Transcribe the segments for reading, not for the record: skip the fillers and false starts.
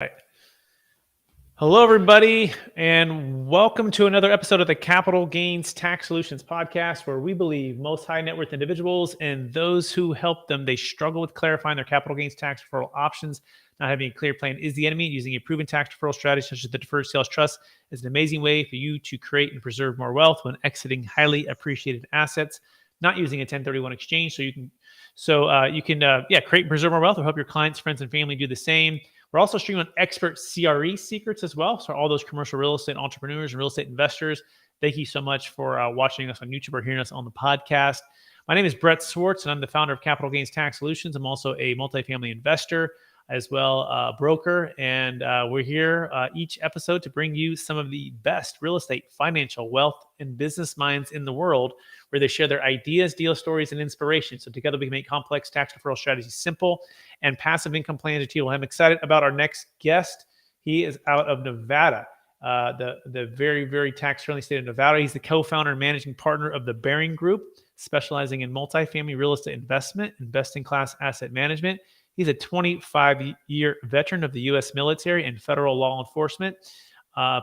Right. Hello, everybody, and welcome to another episode of the Capital Gains Tax Solutions podcast, where we believe most high net worth individuals and those who help them, they struggle with clarifying their capital gains tax referral options. Not having a clear plan is the enemy. Using a proven tax referral strategy such as the Deferred Sales Trust is an amazing way for you to create and preserve more wealth when exiting highly appreciated assets. Not using a 1031 exchange, so you can create and preserve more wealth, or help your clients, friends, and family do the same. We're also streaming on expert CRE secrets as well. So all those commercial real estate entrepreneurs and real estate investors, thank you so much for watching us on YouTube or hearing us on the podcast. My name is Brett Swarts, and I'm the founder of Capital Gains Tax Solutions. I'm also a multifamily investor, as well broker, and we're here each episode to bring you some of the best real estate, financial, wealth, and business minds in the world, where they share their ideas, deal stories, and inspiration. So together we can make complex tax referral strategies simple and passive income plans achievable. I'm excited about our next guest. He is out of Nevada, the very, very tax-friendly state of Nevada. He's the co-founder and managing partner of the Baring Group, specializing in multifamily real estate investment and best-in-class asset management. He's a 25-year veteran of the U.S. military and federal law enforcement.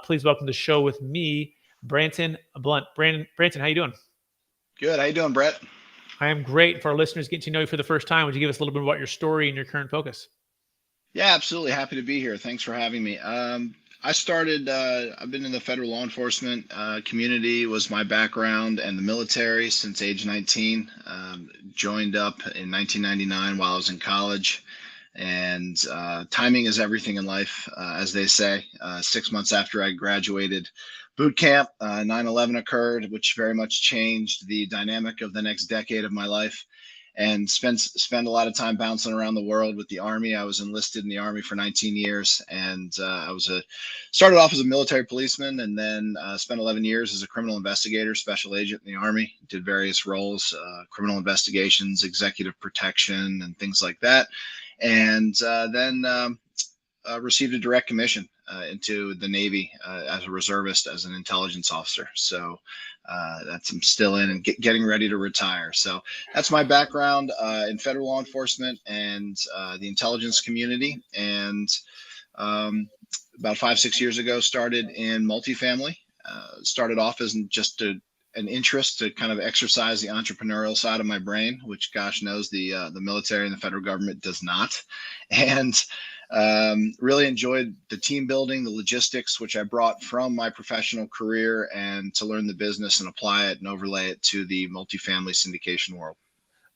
Please welcome to the show with me, Branton Blount. Branton, how you doing? Good. How you doing, Brett? I am great. For our listeners getting to know you for the first time, would you give us a little bit about your story and your current focus? Yeah, absolutely. Happy to be here. Thanks for having me. I've been in the federal law enforcement community, was my background, and the military since age 19. Joined up in 1999 while I was in college. And timing is everything in life, as they say. 6 months after I graduated boot camp, 9/11 occurred, which very much changed the dynamic of the next decade of my life. And spent a lot of time bouncing around the world with the Army. I was enlisted in the Army for 19 years, and started off as a military policeman, and then spent 11 years as a criminal investigator, special agent in the Army. Did various roles, criminal investigations, executive protection, and things like that. And then received a direct commission into the Navy as a reservist, as an intelligence officer. So I'm still in and getting ready to retire. So that's my background in federal law enforcement and the intelligence community. And about 5-6 years ago, started in multifamily. Started off as just an interest to kind of exercise the entrepreneurial side of my brain, which gosh knows the military and the federal government does not. And really enjoyed the team building, the logistics, which I brought from my professional career, and to learn the business and apply it and overlay it to the multifamily syndication world.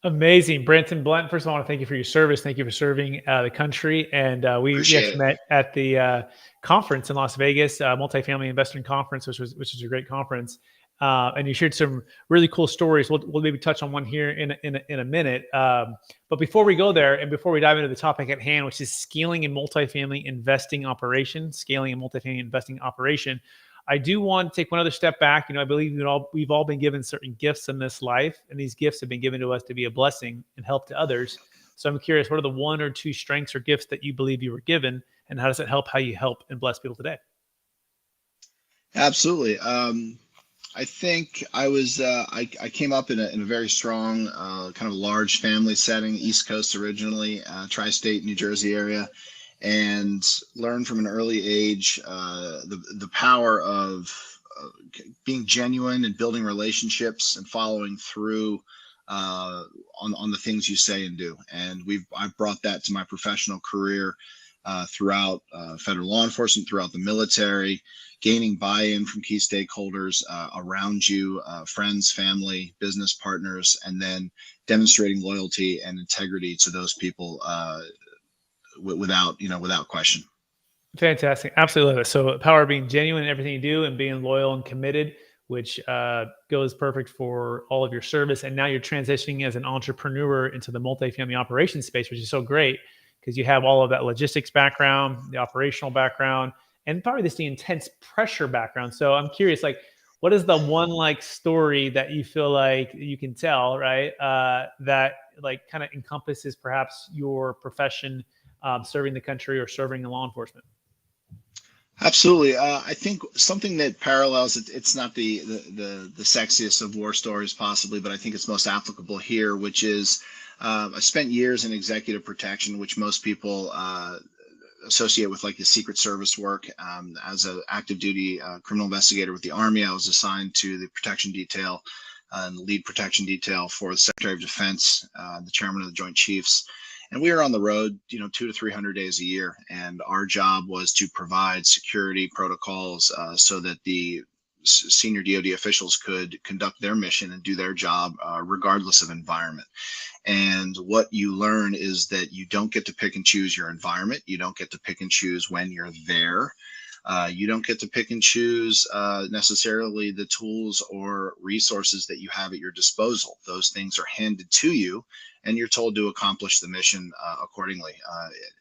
Amazing. Branton Blount, first of all, I want to thank you for your service. Thank you for serving the country. And we Appreciate actually it. met at the conference in Las Vegas, Multifamily Investing Conference, which was a great conference. And you shared some really cool stories. We'll maybe touch on one here in a minute. But before we go there, and before we dive into the topic at hand, which is scaling a multifamily investing operation, I do want to take one other step back. I believe we've all been given certain gifts in this life, and these gifts have been given to us to be a blessing and help to others. So I'm curious, what are the one or two strengths or gifts that you believe you were given, and how does it help how you help and bless people today? Absolutely. I think I came up in a very strong kind of large family setting, East Coast originally, tri-state New Jersey area, and learned from an early age the power of being genuine and building relationships and following through on the things you say and do. And I've brought that to my professional career throughout federal law enforcement, throughout the military, gaining buy-in from key stakeholders around you, friends, family, business partners, and then demonstrating loyalty and integrity to those people without question. Fantastic. Absolutely love it. So the power of being genuine in everything you do and being loyal and committed, which goes perfect for all of your service. And now you're transitioning as an entrepreneur into the multifamily operations space, which is so great because you have all of that logistics background, the operational background, and probably the intense pressure background. So I'm curious, what is the one story that you feel like you can tell, right? That kind of encompasses perhaps your profession, serving the country or serving in law enforcement? Absolutely. I think something that parallels it, it's not the sexiest of war stories possibly, but I think it's most applicable here, which is I spent years in executive protection, which most people associate with like the Secret Service work. As an active duty criminal investigator with the Army, I was assigned to the protection detail and lead protection detail for the Secretary of Defense, the chairman of the Joint Chiefs. And we were on the road, 200 to 300 days a year. And our job was to provide security protocols so that the senior DoD officials could conduct their mission and do their job regardless of environment. And what you learn is that you don't get to pick and choose your environment. You don't get to pick and choose when you're there. You don't get to pick and choose necessarily the tools or resources that you have at your disposal. Those things are handed to you, and you're told to accomplish the mission accordingly,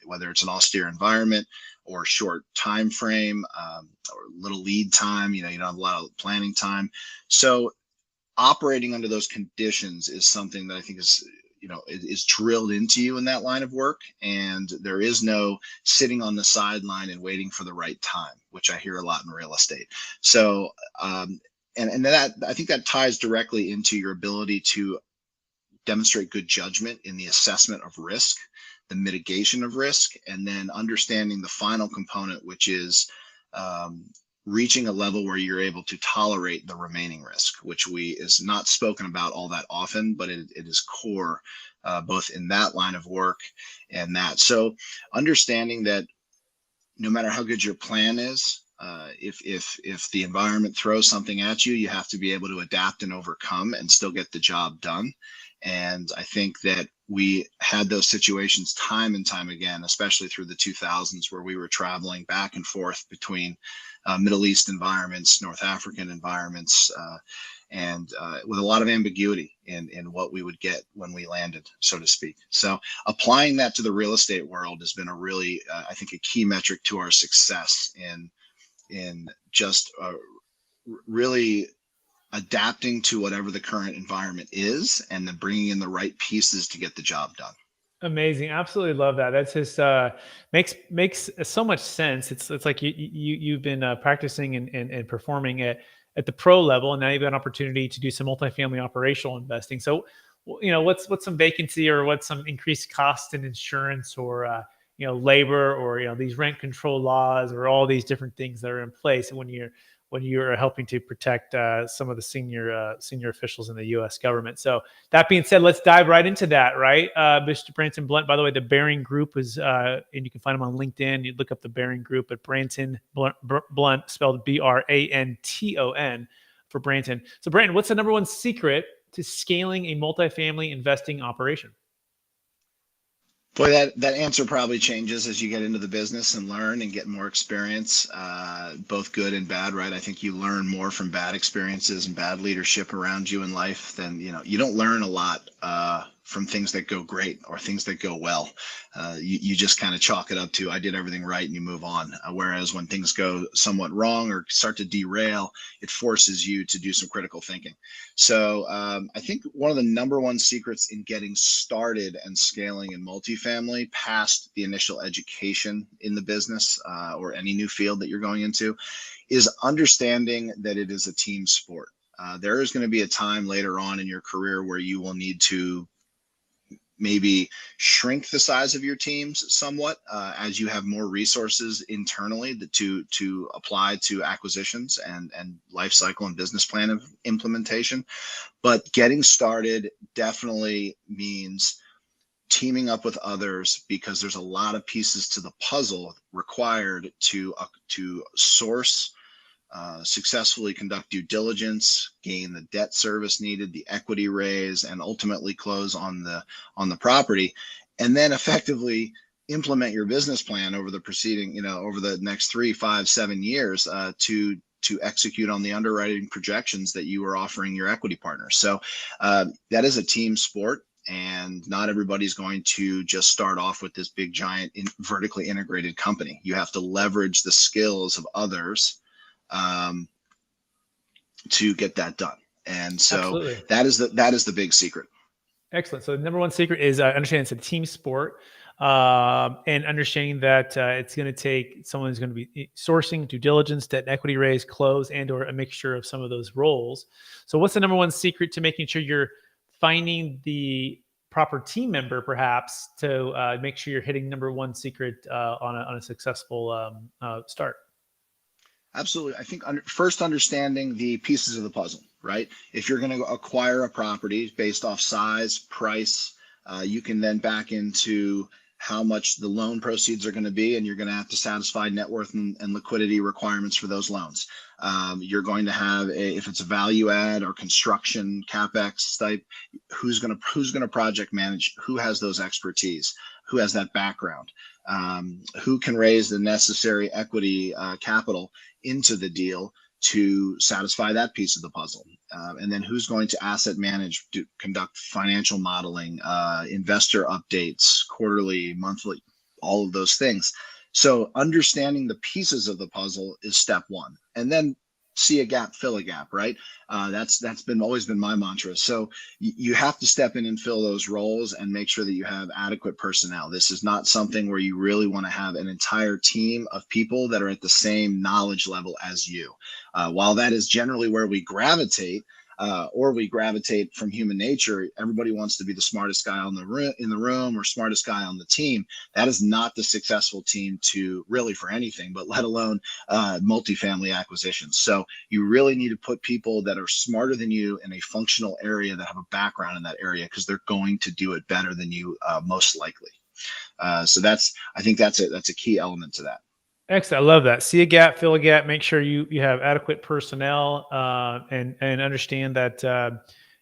whether it's an austere environment or short time frame or little lead time. You don't have a lot of planning time. So operating under those conditions is something that I think is drilled into you in that line of work. And there is no sitting on the sideline and waiting for the right time, which I hear a lot in real estate. So, and that, I think that ties directly into your ability to demonstrate good judgment in the assessment of risk, the mitigation of risk, and then understanding the final component, which is reaching a level where you're able to tolerate the remaining risk, which is not spoken about all that often, but it is core both in that line of work and that. So understanding that no matter how good your plan is, if the environment throws something at you, you have to be able to adapt and overcome and still get the job done. And I think that we had those situations time and time again, especially through the 2000s, where we were traveling back and forth between Middle East environments, North African environments, and with a lot of ambiguity in what we would get when we landed, so to speak. So applying that to the real estate world has been a really, I think, a key metric to our success in just really adapting to whatever the current environment is, and then bringing in the right pieces to get the job done. Amazing. Absolutely love that. That's just makes so much sense. It's like you've been practicing and performing at the pro level, and now you've got an opportunity to do some multifamily operational investing. So, what's some vacancy, or what's some increased cost in insurance, or labor, or these rent control laws, or all these different things that are in place when you're helping to protect some of the senior officials in the U.S. government. So that being said, let's dive right into that, right? Mr. Branton Blount, by the way, the Bearing Group is, and you can find him on LinkedIn. You look up the Bearing Group at Branton Blount, spelled Branton for Branton. So Branton, what's the number one secret to scaling a multifamily investing operation? Boy, that answer probably changes as you get into the business and learn and get more experience, both good and bad, right? I think you learn more from bad experiences and bad leadership around you in life than, you don't learn a lot from things that go great or things that go well. You just kind of chalk it up to, I did everything right, and you move on. Whereas when things go somewhat wrong or start to derail, it forces you to do some critical thinking. So I think one of the number one secrets in getting started and scaling in multifamily past the initial education in the business or any new field that you're going into is understanding that it is a team sport. There is going to be a time later on in your career where you will need to maybe shrink the size of your teams somewhat as you have more resources internally to apply to acquisitions and life cycle and business plan implementation. But getting started definitely means teaming up with others, because there's a lot of pieces to the puzzle required to source, successfully conduct due diligence, gain the debt service needed, the equity raise, and ultimately close on the property, and then effectively implement your business plan over the next 3, 5, 7 years to execute on the underwriting projections that you are offering your equity partners. So that is a team sport. And not everybody's going to just start off with this big, giant, vertically integrated company. You have to leverage the skills of others to get that done. And so Absolutely. that is the big secret. Excellent. So the number one secret is understanding it's a team sport, and understanding that it's going to take someone who's going to be sourcing, due diligence, debt and equity raise, close, and or a mixture of some of those roles. So what's the number one secret to making sure you're finding the proper team member, perhaps, to make sure you're hitting number one secret on a successful start? Absolutely. I think first understanding the pieces of the puzzle, right? If you're going to acquire a property based off size, price, you can then back into how much the loan proceeds are going to be, and you're going to have to satisfy net worth and liquidity requirements for those loans. You're going to have if it's a value add or construction capex type, who's going to project manage, who has those expertise, who has that background, who can raise the necessary equity capital into the deal to satisfy that piece of the puzzle. And then who's going to asset manage, conduct financial modeling, investor updates, quarterly, monthly, all of those things. So understanding the pieces of the puzzle is step one. And then see a gap, fill a gap, right? That's always been my mantra. So you have to step in and fill those roles and make sure that you have adequate personnel. This is not something where you really want to have an entire team of people that are at the same knowledge level as you. While that is generally where we gravitate, or we gravitate from human nature, everybody wants to be the smartest guy in the room or smartest guy on the team. That is not the successful team to really for anything, but let alone multifamily acquisitions. So you really need to put people that are smarter than you in a functional area that have a background in that area, because they're going to do it better than you, most likely. So I think that's a key element to that. Excellent. I love that. See a gap, fill a gap. Make sure you have adequate personnel, and understand that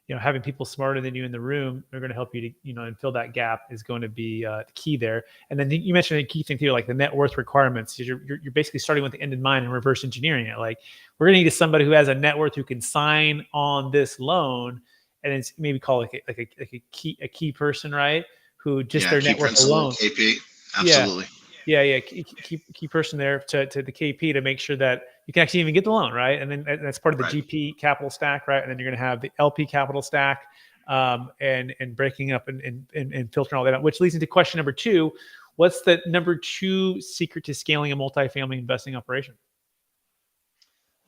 having people smarter than you in the room are going to help you to and fill that gap is going to be the key there. And then you mentioned a key thing too, like the net worth requirements. You're basically starting with the end in mind and reverse engineering it. Like, we're going to need somebody who has a net worth who can sign on this loan, and it's maybe call it like a key person, right? Who just their net worth alone. KP. Yeah. Absolutely. Yeah. Key person there to the KP to make sure that you can actually even get the loan, right? And then that's part of the Right. GP capital stack, right? And then you're going to have the LP capital stack, and breaking up and filtering all that out, which leads into question number 2. What's the number 2 secret to scaling a multifamily investing operation?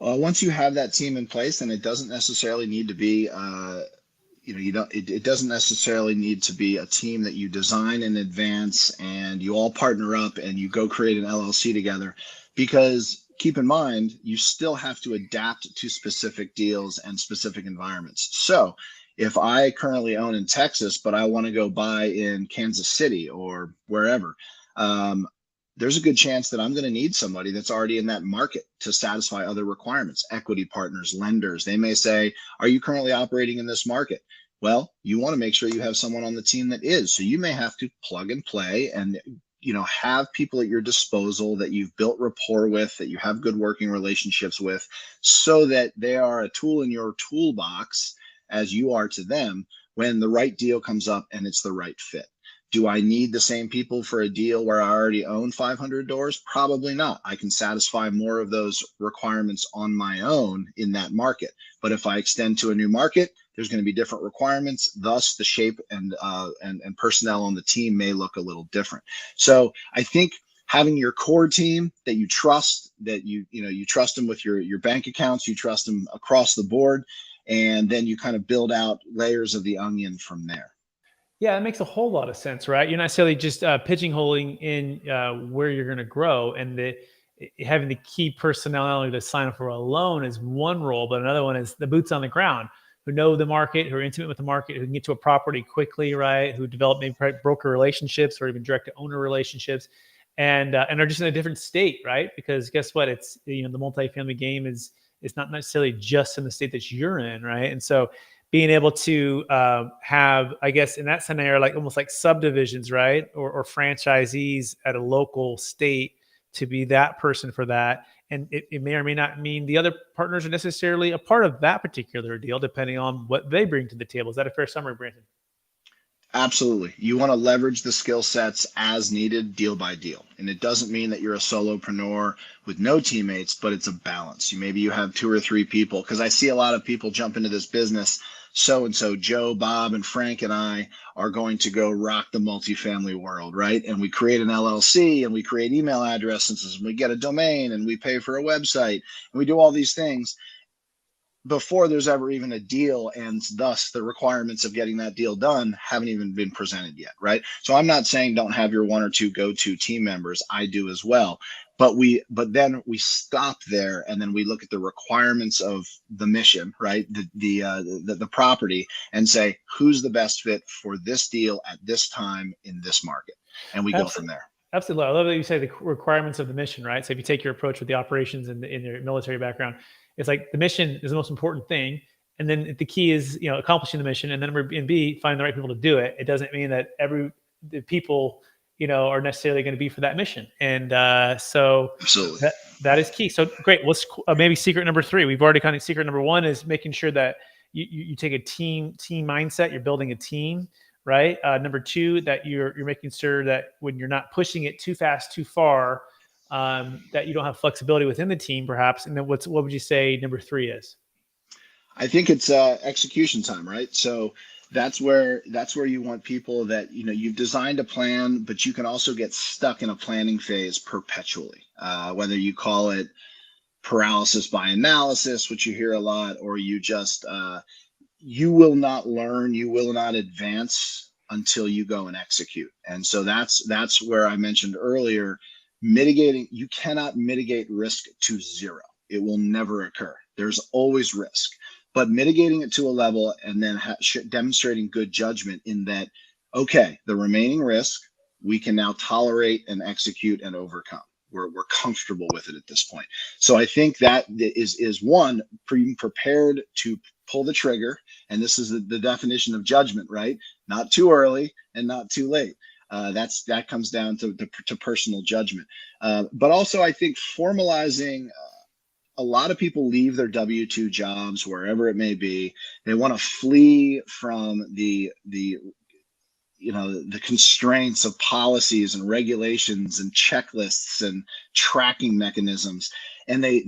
Once you have that team in place, and it doesn't necessarily need to be it doesn't necessarily need to be a team that you design in advance and you all partner up and you go create an LLC together, because keep in mind, you still have to adapt to specific deals and specific environments. So if I currently own in Texas, but I want to go buy in Kansas City or wherever, there's a good chance that I'm going to need somebody that's already in that market to satisfy other requirements. Equity partners, lenders, they may say, are you currently operating in this market? Well, you want to make sure you have someone on the team that is. So you may have to plug and play and have people at your disposal that you've built rapport with, that you have good working relationships with, so that they are a tool in your toolbox as you are to them when the right deal comes up and it's the right fit. Do I need the same people for a deal where I already own 500 doors? Probably not. I can satisfy more of those requirements on my own in that market. But if I extend to a new market, there's going to be different requirements. Thus, the shape and personnel on the team may look a little different. So I think having your core team that you trust, that you trust them with your bank accounts, you trust them across the board, and then you kind of build out layers of the onion from there. Yeah, it makes a whole lot of sense, right? You're not necessarily just pigeonholing in where you're going to grow, and having the key personality to sign up for a loan is one role, but another one is the boots on the ground, who know the market, who are intimate with the market, who can get to a property quickly, right? Who develop maybe broker relationships or even direct to owner relationships, and are just in a different state, right? Because guess what? It's the multifamily game is not necessarily just in the state that you're in, right? And so being able to have, I guess, in that scenario, like almost like subdivisions, right? Or franchisees at a local state to be that person for that. And it may or may not mean the other partners are necessarily a part of that particular deal, depending on what they bring to the table. Is that a fair summary, Branton? Absolutely. You want to leverage the skill sets as needed, deal by deal. And it doesn't mean that you're a solopreneur with no teammates, but it's a balance. Maybe you have 2 or 3 people, because I see a lot of people jump into this business. So-and-so, Joe, Bob, and Frank and I are going to go rock the multifamily world, right? And we create an LLC and we create email addresses and we get a domain and we pay for a website and we do all these things. before there's ever even a deal, and thus the requirements of getting that deal done haven't even been presented yet, right? So I'm not saying don't have your one or two go-to team members. I do as well. But then we stop there, and then we look at the requirements of the mission, right? The property, and say who's the best fit for this deal at this time in this market, and we go from there. Absolutely. I love that you say the requirements of the mission, right? So if you take your approach with the operations and in your military background, it's like the mission is the most important thing. And then the key is, accomplishing the mission. And then and B, finding the right people to do it. It doesn't mean that the people, are necessarily going to be for that mission. And so Absolutely. that is key. So great. Let's maybe secret number 3. We've already kind of secret number 1 is making sure that you take a team mindset. You're building a team. Right. Number 2, that you're making sure that when you're not pushing it too fast, too far, that you don't have flexibility within the team, perhaps. And then what would you say number 3 is? I think it's execution time, right? So that's where you want people that, you've designed a plan, but you can also get stuck in a planning phase perpetually. Whether you call it paralysis by analysis, which you hear a lot, or you just you will not learn, you will not advance until you go and execute. And so that's where I mentioned earlier, you cannot mitigate risk to zero. It will never occur. There's always risk, but mitigating it to a level, and then demonstrating good judgment in that, okay, the remaining risk we can now tolerate and execute and overcome. We're comfortable with it at this point. So I think that is one, being prepared to pull the trigger. And this is the definition of judgment, right? Not too early and not too late. That comes down to personal judgment. But also, I think formalizing. A lot of people leave their W-2 jobs, wherever it may be. They want to flee from the constraints of policies and regulations and checklists and tracking mechanisms. And they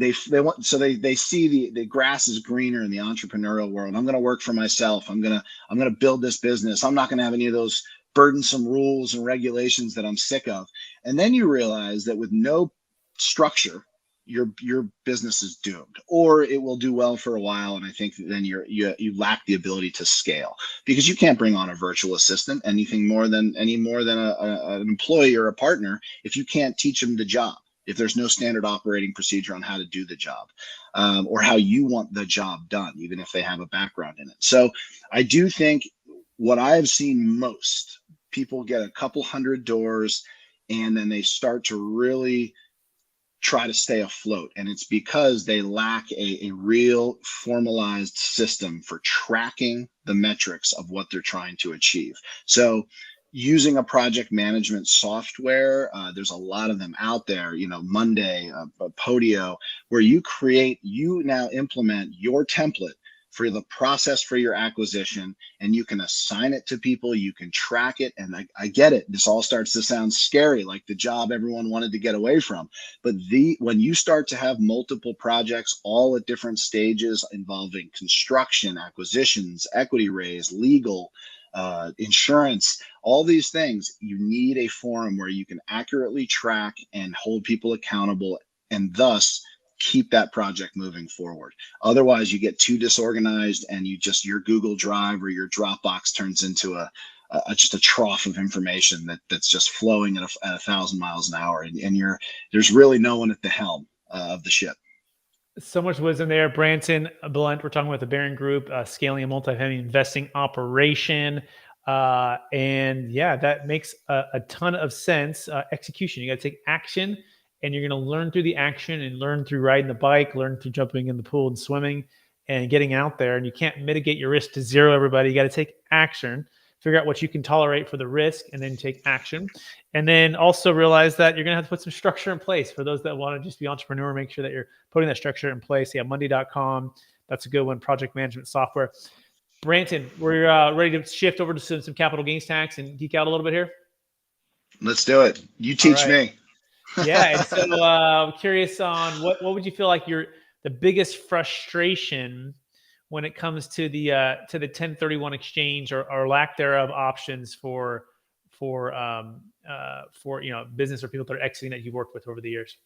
see the grass is greener in the entrepreneurial world. I'm going to work for myself. I'm going to build this business. I'm not going to have any of those burdensome rules and regulations that I'm sick of. And then you realize that with no structure, your business is doomed, or it will do well for a while. And I think then you lack the ability to scale, because you can't bring on a virtual assistant any more than an employee or a partner if you can't teach them the job, if there's no standard operating procedure on how to do the job, or how you want the job done, even if they have a background in it. So I do think what I have seen most, people get a couple hundred doors and then they start to really try to stay afloat. And it's because they lack a real formalized system for tracking the metrics of what they're trying to achieve. So using a project management software, there's a lot of them out there, Monday, Podio, where you now implement your template for the process for your acquisition, and you can assign it to people, you can track it. And I get it. This all starts to sound scary, like the job everyone wanted to get away from. But when you start to have multiple projects all at different stages involving construction, acquisitions, equity raise, legal, insurance, all these things, you need a forum where you can accurately track and hold people accountable, and thus keep that project moving forward. Otherwise, you get too disorganized, and your Google Drive or your Dropbox turns into just a trough of information that's just flowing at 1,000 miles an hour, and there's really no one at the helm of the ship. So much wisdom there. Branton Blount, we're talking about the Barron Group, scaling a multifamily investing operation. And yeah, that makes a ton of sense. Execution, you got to take action, and you're going to learn through the action, and learn through riding the bike, learn through jumping in the pool and swimming and getting out there. And you can't mitigate your risk to zero, everybody. You got to take action, figure out what you can tolerate for the risk, and then take action. And then also realize that you're going to have to put some structure in place for those that want to just be entrepreneur. Make sure that you're putting that structure in place. Yeah, Monday.com. That's a good one. Project management software. Branton, we're ready to shift over to some capital gains tax and geek out a little bit here. Let's do it. You teach me. Yeah. And so I'm curious on what would you feel like the biggest frustration when it comes to the 1031 exchange or lack thereof options for business or people that are exiting that you've worked with over the years?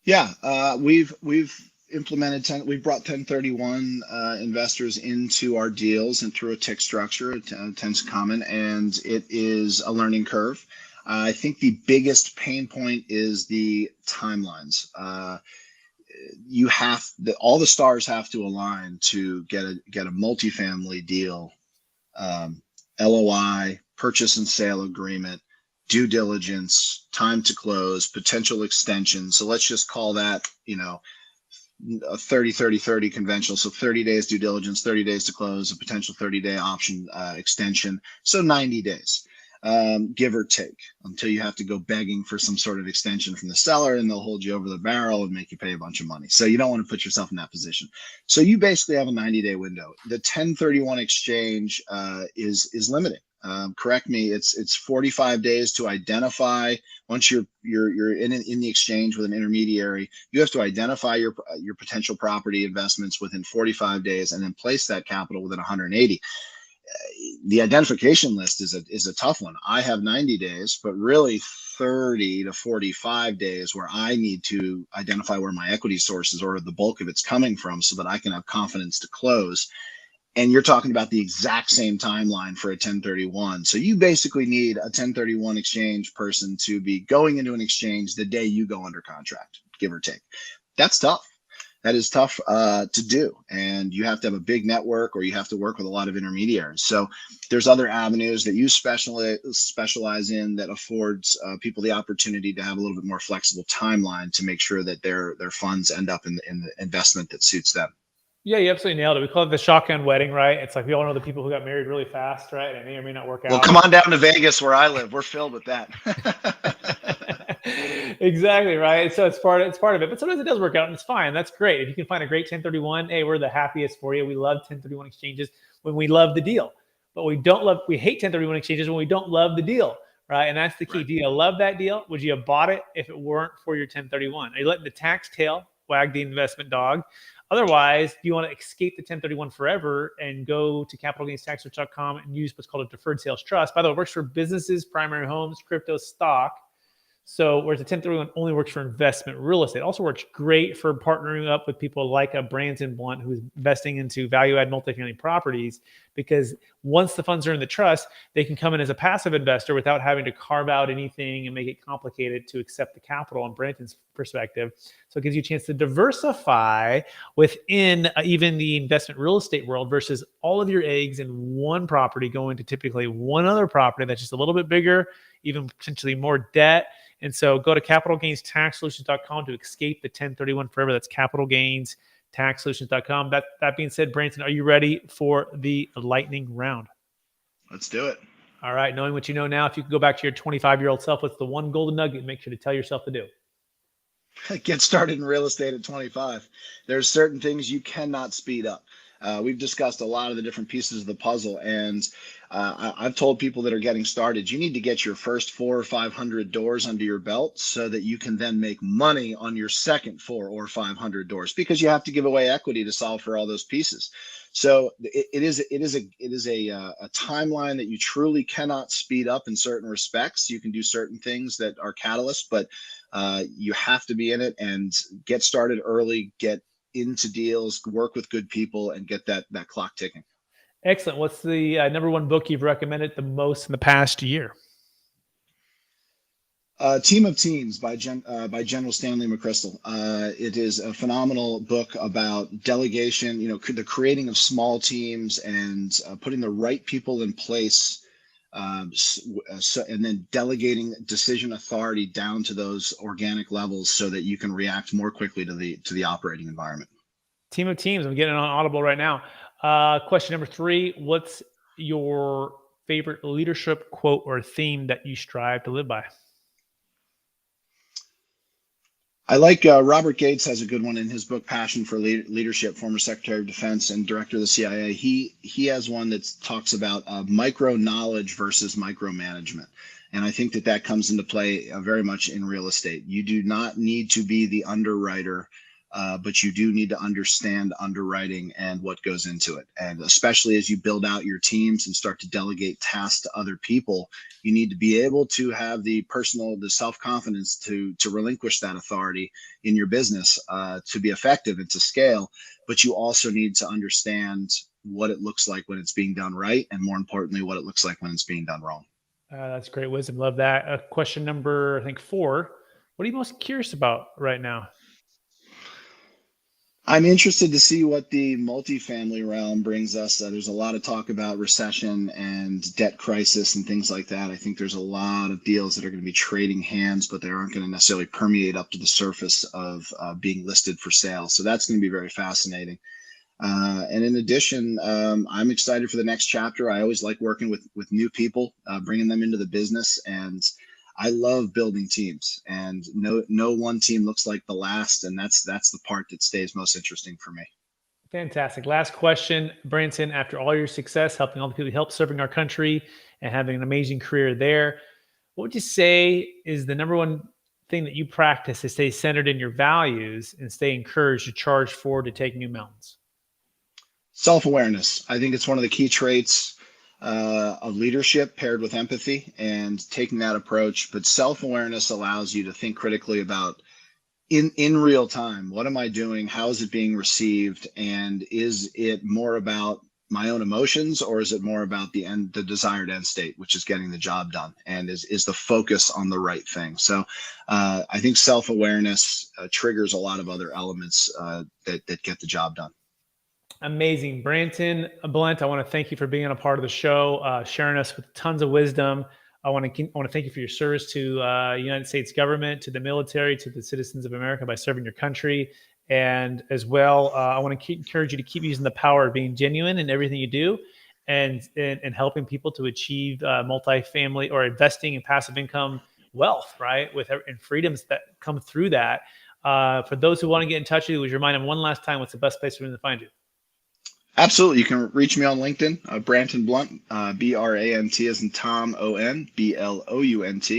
Yeah, we've we've brought 1031 investors into our deals and through a tick structure. It tends to common, and it is a learning curve. I think the biggest pain point is the timelines. All the stars have to align to get a multifamily deal, LOI, purchase and sale agreement, due diligence, time to close, potential extension. So let's just call that, a 30 conventional. So 30 days due diligence, 30 days to close, a potential 30-day option extension. So 90 days, give or take, until you have to go begging for some sort of extension from the seller, and they'll hold you over the barrel and make you pay a bunch of money. So you don't want to put yourself in that position. So you basically have a 90-day window. The 1031 exchange is limiting. Correct me. It's 45 days to identify. Once you're in the exchange with an intermediary, you have to identify your potential property investments within 45 days, and then place that capital within 180. The identification list is a tough one. I have 90 days, but really 30 to 45 days where I need to identify where my equity sources or the bulk of it's coming from, so that I can have confidence to close. And you're talking about the exact same timeline for a 1031. So you basically need a 1031 exchange person to be going into an exchange the day you go under contract, give or take. That's tough. That is tough to do. And you have to have a big network, or you have to work with a lot of intermediaries. So there's other avenues that you specialize in that affords people the opportunity to have a little bit more flexible timeline to make sure that their funds end up in the investment that suits them. Yeah, you absolutely nailed it. We call it the shotgun wedding, right? It's like we all know the people who got married really fast, right? And it may or may not work out. Well, come on down to Vegas where I live. We're filled with that. Exactly, right. So it's part of it. But sometimes it does work out, and it's fine. That's great. If you can find a great 1031, hey, we're the happiest for you. We love 1031 exchanges when we love the deal. But we hate 1031 exchanges when we don't love the deal, right? And that's the key. Right. Do you love that deal? Would you have bought it if it weren't for your 1031? Are you letting the tax tail wag the investment dog? Otherwise, do you want to escape the 1031 forever and go to capitalgainstaxsearch.com and use what's called a deferred sales trust? By the way, it works for businesses, primary homes, crypto, stock. So whereas the 1031 only works for investment real estate, it also works great for partnering up with people like a Branton Blount, who's investing into value-add multifamily properties, because once the funds are in the trust, they can come in as a passive investor without having to carve out anything and make it complicated to accept the capital on Branton's perspective. So it gives you a chance to diversify within even the investment real estate world, versus all of your eggs in one property going to typically one other property that's just a little bit bigger, even potentially more debt. And so go to capitalgainstaxsolutions.com to escape the 1031 forever. That's capitalgainstaxsolutions.com. That being said, Branton, are you ready for the lightning round? Let's do it. All right. Knowing what you know now, if you could go back to your 25-year-old self, what's the one golden nugget make sure to tell yourself to do? Get started in real estate at 25. There's certain things you cannot speed up. We've discussed a lot of the different pieces of the puzzle, and I've told people that are getting started, you need to get your first 400 or 500 doors under your belt so that you can then make money on your second 400 or 500 doors, because you have to give away equity to solve for all those pieces. So it is a timeline that you truly cannot speed up in certain respects. You can do certain things that are catalysts, but you have to be in it and get started early, get into deals, work with good people, and get that clock ticking. Excellent. What's the number one book you've recommended the most in the past year? Team of Teams by General Stanley McChrystal. It is a phenomenal book about delegation, the creating of small teams and putting the right people in place, and then delegating decision authority down to those organic levels so that you can react more quickly to the operating environment. Team of Teams. I'm getting it on Audible right now. Question number 3, what's your favorite leadership quote or theme that you strive to live by? I like Robert Gates has a good one in his book, Passion for Leadership, former Secretary of Defense and Director of the CIA. He has one that talks about micro knowledge versus micromanagement. And I think that comes into play very much in real estate. You do not need to be the underwriter but you do need to understand underwriting and what goes into it. And especially as you build out your teams and start to delegate tasks to other people, you need to be able to have the self-confidence to relinquish that authority in your business to be effective and to scale. But you also need to understand what it looks like when it's being done right, and more importantly, what it looks like when it's being done wrong. That's great wisdom. Love that. Question number, I think 4. What are you most curious about right now? I'm interested to see what the multifamily realm brings us. There's a lot of talk about recession and debt crisis and things like that. I think there's a lot of deals that are going to be trading hands, but they aren't going to necessarily permeate up to the surface of being listed for sale. So that's going to be very fascinating. And in addition, I'm excited for the next chapter. I always like working with new people, bringing them into the business, and I love building teams. And no one team looks like the last, and that's the part that stays most interesting for me. Fantastic. Last question, Branton. After all your success, helping all the people you help, serving our country, and having an amazing career there, what would you say is the number one thing that you practice to stay centered in your values and stay encouraged to charge forward to take new mountains? Self-awareness. I think it's one of the key traits of leadership, paired with empathy and taking that approach. But self-awareness allows you to think critically about in real time, what am I doing? How is it being received? And is it more about my own emotions, or is it more about the desired end state, which is getting the job done? And is the focus on the right thing? So I think self-awareness triggers a lot of other elements that get the job done. Amazing. Branton Blount, I want to thank you for being a part of the show, sharing us with tons of wisdom. I want to thank you for your service to the United States government, to the military, to the citizens of America by serving your country. And as well, I want to encourage you to keep using the power of being genuine in everything you do, and helping people to achieve multifamily or investing in passive income wealth, right? And freedoms that come through that. For those who want to get in touch with you, would you remind them one last time what's the best place for them to find you? Absolutely. You can reach me on LinkedIn, Branton Blount, Brant as in Tom, O-N, Blount.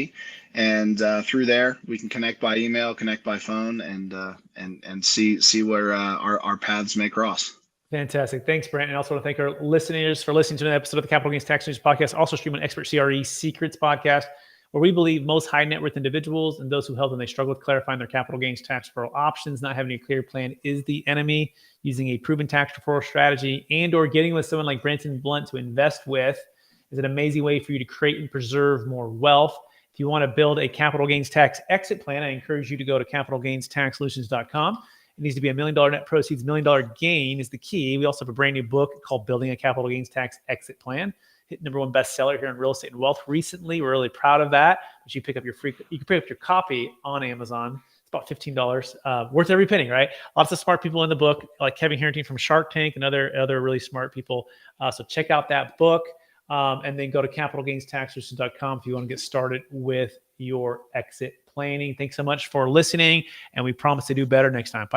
And through there, we can connect by email, connect by phone, and see where our paths may cross. Fantastic. Thanks, Brent. And I also want to thank our listeners for listening to an episode of the Capital Gains Tax News Podcast, also streaming Expert CRE Secrets Podcast, where we believe most high net worth individuals and those who help them, they struggle with clarifying their capital gains tax referral options. Not having a clear plan is the enemy. Using a proven tax referral strategy and or getting with someone like Branton Blount to invest with is an amazing way for you to create and preserve more wealth. If you want to build a capital gains tax exit plan, I encourage you to go to capitalgainstaxsolutions.com. It needs to be $1 million net proceeds. $1 million gain is the key. We also have a brand new book called Building a Capital Gains Tax Exit Plan. Hit #1 bestseller here in real estate and wealth recently. We're really proud of that. But you can pick up your copy on Amazon. It's about $15, worth every penny, right? Lots of smart people in the book, like Kevin Harrington from Shark Tank and other really smart people. So check out that book, and then go to capitalgainstaxsolutions.com if you want to get started with your exit planning. Thanks so much for listening, and we promise to do better next time. Bye.